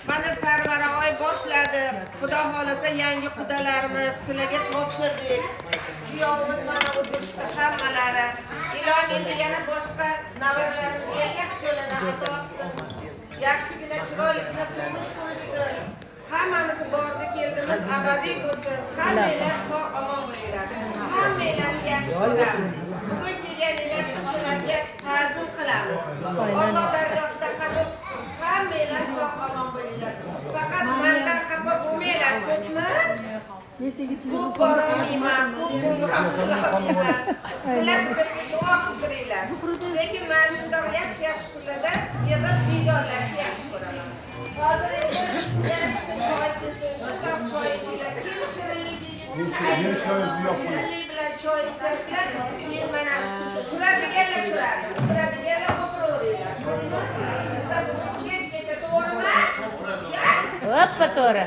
Mana Sarvara oy boshladi. Xudo xolasa yangi qudalarimiz sizlarga topshirdik. Kuyovimiz mana o'tirishda hammalari. Ilon endi yana boshqa navaralarimizga yaxshi yo'lini ato qilsin. Yaxshigina chiroyligina turmush qurishsin. Hammamiz bordi keldimiz abadiy bo'lsin. Hammanglar sog' omon bo'linglar. Hammanglarni yaxshi ko'ramiz. Bugun kelganinglar uchun sizlarga ta'zim qilamiz. Alloh dargohida qabul qilsin. Hammanglar sog' omon bo'linglar. Faqat mendan xafa bo'lmanglar, ko'pmi? Ko'p borolmayman, ko'p bo'lmayman. Sizlar bizga duo qildiringlar. Lekin men shundoq yaxshi kunlarda yig'ib vidolash yaxshi ko'raman. Hozir endi yana bitta choy kelsin, shundoq choy ichinglar. Kim shirinlik yeysiz, shirinlik bilan choy ichasizlar. Keyin mana turadiganlar turadi, turadiganlar o'tiraveringlar. Sizlar bugun kechgacha to'g'rimi? Hoppa to'g'ri.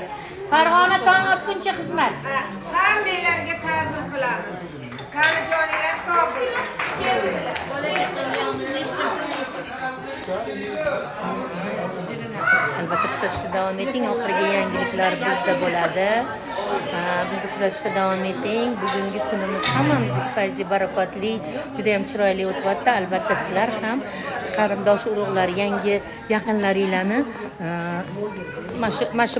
Farg'ona tong otguncha xizmat. Hammanglarga ta'zim qilamiz. Qani joninglar sog' bo'lsin. Albatta kuzatishda davom eting. Oxirgi yangiliklar bizda bo'ladi. Bizni kuzatishda davom eting. Bugungi kunimiz hammamizga fayzli, barakotli, juda ham chiroyli o'tyapti. Albatta sizlar ham qarindosh urug'lar, yangi yaqinlaringlarni mana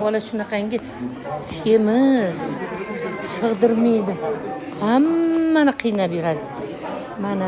bola shunaqangi semiz sig'dirmaydi. Hammani qiynab beradi. Mana